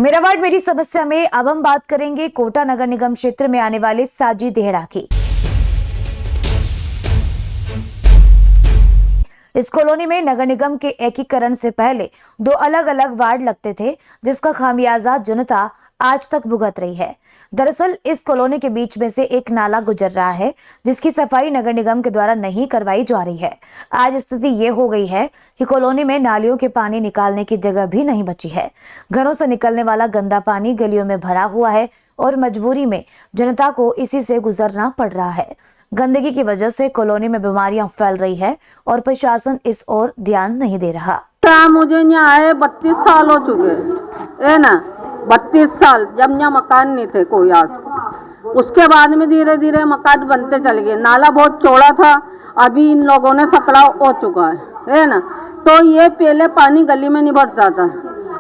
मेरा वार्ड मेरी समस्या में अब हम बात करेंगे कोटा नगर निगम क्षेत्र में आने वाले साजी देहड़ा की। इस कॉलोनी में नगर निगम के एकीकरण से पहले दो अलग अलग वार्ड लगते थे, जिसका खामियाजा जनता आज तक भुगत रही है। दरअसल इस कॉलोनी के बीच में से एक नाला गुजर रहा है, जिसकी सफाई नगर निगम के द्वारा नहीं करवाई जा रही है। आज स्थिति ये हो गई है कि कॉलोनी में नालियों के पानी निकालने की जगह भी नहीं बची है। घरों से निकलने वाला गंदा पानी गलियों में भरा हुआ है और मजबूरी में जनता को इसी से गुजरना पड़ रहा है। गंदगी की वजह से कॉलोनी में बीमारियां फैल रही है और प्रशासन इस ओर ध्यान नहीं दे रहा। मुझे यहाँ आए 32 साल हो चुके है ना, 32 साल जब यहाँ मकान नहीं थे कोई आस। उसके बाद में धीरे धीरे मकान बनते चले गए। नाला बहुत चौड़ा था, अभी इन लोगों ने सकड़ाव हो चुका है ना। तो ये पहले पानी गली में नहीं भरता था,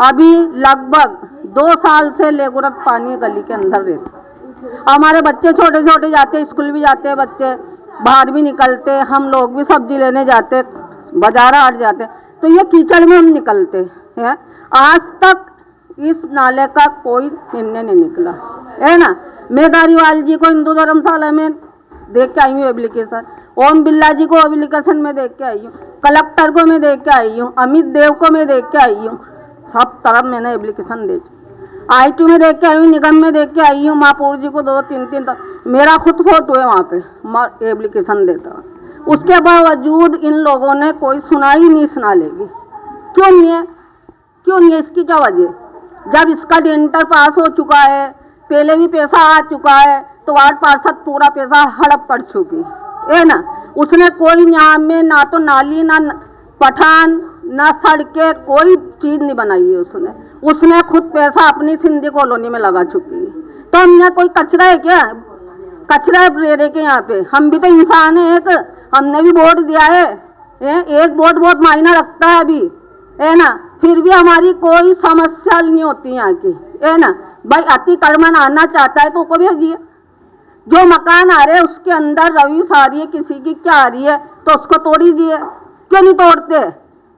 अभी लगभग 2 साल से रेगुलर पानी गली के अंदर रहता। हमारे बच्चे छोटे छोटे जाते, स्कूल भी जाते, बच्चे बाहर भी निकलते, हम लोग भी सब्जी लेने जाते, बाजार हाट जाते, तो ये कीचड़ में हम निकलते हैं। आज तक इस नाले का कोई निर्णय नहीं निकला है ना। मैं धारीवाल जी को हिंदू धर्मशाला में देख के आई हूँ एप्लीकेशन, ओम बिरला जी को एप्लीकेशन में देख के आई हूँ, कलेक्टर को मैं देख के आई हूँ, अमित देव को मैं देख के आई हूँ, सब तरफ मैंने एप्लीकेशन दे। I2 में देख के आई हूँ, निगम में देख के आई हूँ, महापौर जी को 2-3 मेरा खुद फोटो है वहाँ पे एप्लीकेशन देता। उसके बावजूद इन लोगों ने कोई सुनाई नहीं सुना लेगी। क्यों नहीं है इसकी क्या वजह? जब इसका डेंटर पास हो चुका है, पहले भी पैसा आ चुका है, तो वार्ड पार्षद पूरा पैसा हड़प कर चुकी है ना। उसने कोई यहाँ में ना तो नाली, ना पठान, ना सड़कें, कोई चीज़ नहीं बनाई है उसने खुद पैसा अपनी सिंधी कॉलोनी में लगा चुकी है। तो हम यहाँ कोई कचरा है क्या? कचरा रह के यहाँ पे हम भी तो इंसान है एक, हमने भी वोट दिया है। एक वोट बहुत मायना रखता है अभी, है ना। फिर भी हमारी कोई समस्या नहीं होती यहाँ की, है ना। भाई अतिक्रमण आना चाहता है तो उसको भेजिए। जो मकान आ रहे हैं उसके अंदर रविश आ रही है, किसी की क्या आ रही है, तो उसको तोड़ दीजिए। क्यों नहीं तोड़ते?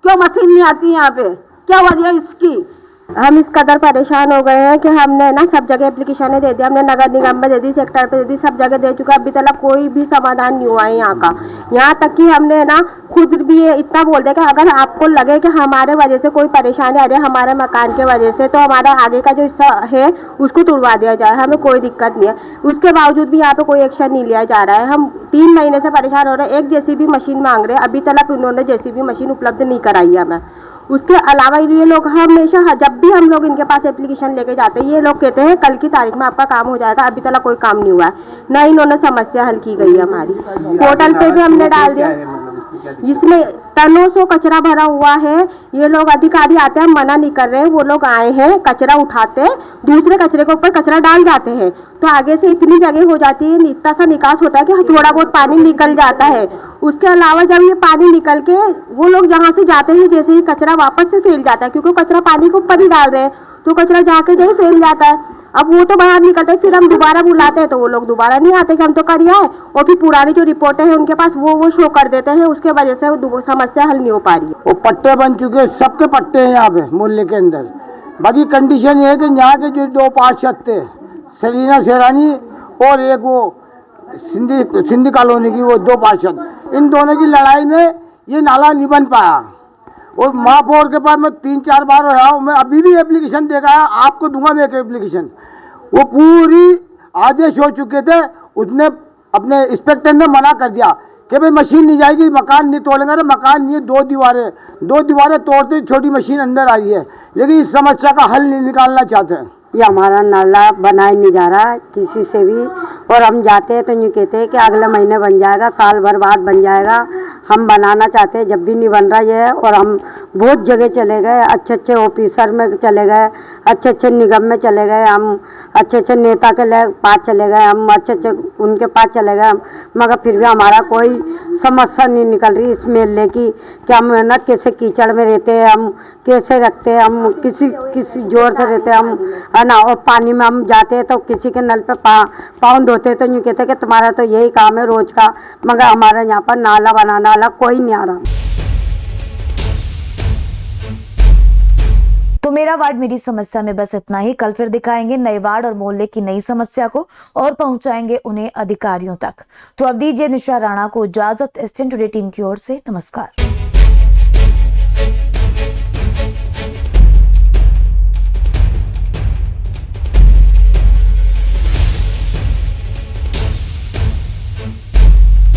क्यों मशीन नहीं आती यहाँ पे? क्या वजह इसकी? हम इस कदर परेशान हो गए हैं कि हमने ना सब जगह एप्लीकेशनें दे दी, हमने नगर निगम में दे दी, सेक्टर पे दे दी, सब जगह दे चुका। अभी तक कोई भी समाधान नहीं हुआ है यहाँ का। यहाँ तक कि हमने ना खुद भी ये इतना बोल दिया कि अगर आपको लगे कि हमारे वजह से कोई परेशानी आ रही है हमारे मकान के वजह से, तो हमारा आगे का जो हिस्सा है उसको तुड़वा दिया जाए, हमें कोई दिक्कत नहीं है। उसके बावजूद भी यहाँ पे कोई एक्शन नहीं लिया जा रहा है। हम 3 महीने से परेशान हो रहे हैं। एक जेसीबी मशीन मांग रहे हैं, अभी तक उन्होंने जेसीबी मशीन उपलब्ध नहीं कराई है हमें। उसके अलावा ये लोग हमेशा जब भी हम लोग इनके पास एप्लीकेशन लेके जाते हैं, ये लोग कहते हैं कल की तारीख में आपका काम हो जाएगा। अभी तक कोई काम नहीं हुआ है, न इन्होंने समस्या हल की गई है हमारी। पोर्टल पे भी हमने डाल दिया, इसमें टनों से कचरा भरा हुआ है। ये लोग अधिकारी आते हैं, मना नहीं कर रहे हैं, वो लोग आए हैं, कचरा उठाते, दूसरे कचरे के ऊपर कचरा डाल जाते हैं, तो आगे से इतनी जगह हो जाती है, इतना सा निकास होता है कि थोड़ा बहुत पानी निकल जाता है। उसके अलावा जब ये पानी निकल के वो लोग जहाँ से जाते हैं, जैसे ही कचरा वापस से फैल जाता है, क्योंकि कचरा पानी के ऊपर ही डाल रहे हैं, तो कचरा जाके जहीं फैल जाता है। अब वो तो बाहर निकलते हैं, फिर हम दोबारा बुलाते हैं तो वो लोग दोबारा नहीं आते कि हम तो करिए है, और फिर पुरानी जो रिपोर्टें हैं उनके पास वो शो कर देते हैं। उसके वजह से समस्या हल नहीं हो पा रही है। वो पट्टे बन चुके हैं, सबके पट्टे हैं यहाँ पे मोहल्ले के अंदर। बाकी कंडीशन ये है कि यहाँ के जो 2 पार्षद थे, सलीना शेरानी और एक वो सिंधी कॉलोनी की वो 2 पार्षद, इन दोनों की लड़ाई में ये नाला नहीं बन पाया। और महापौर के पास मैं 3-4 बार रहा हूँ, मैं अभी भी एप्लीकेशन देखा है, आपको दूंगा मैं एक एप्लीकेशन। वो पूरी आदेश हो चुके थे, उसने अपने इंस्पेक्टर ने मना कर दिया कि भाई मशीन नहीं जाएगी, मकान नहीं तोड़ेंगे। अरे मकान नहीं है, 2 दीवारें तोड़ते छोटी मशीन अंदर आई है, लेकिन इस समस्या का हल नहीं निकालना चाहते हैं। ये हमारा नाला बनाया नहीं जा रहा है किसी से भी, और हम जाते हैं तो यूँ कहते हैं कि अगले महीने बन जाएगा, साल भर बाद बन जाएगा। हम बनाना चाहते हैं, जब भी नहीं बन रहा ये। और हम बहुत जगह चले गए, अच्छे ऑफिसर में चले गए, अच्छे निगम में चले गए, हम अच्छे नेता के पास चले गए, हम अच्छे उनके पास चले गए, मगर फिर भी हमारा कोई समस्या नहीं निकल रही इस मेले की कि हम ना कैसे कीचड़ में रहते हैं, हम कैसे रखते हैं, हम किसी जोर से रहते हैं हम, है ना। और पानी में हम जाते हैं तो किसी के नल पे पाँव धोते हैं तो यूँ कहते हैं कि तुम्हारा तो यही काम है रोज का, मगर हमारे यहाँ पर नाला बनाने वाला कोई नहीं आ रहा। तो मेरा वार्ड मेरी समस्या में बस इतना ही। कल फिर दिखाएंगे नए वार्ड और मोहल्ले की नई समस्या को और पहुंचाएंगे उन्हें अधिकारियों तक। तो अब दीजिए निशा राणा को इजाजत। STN टुडे टीम की ओर से नमस्कार।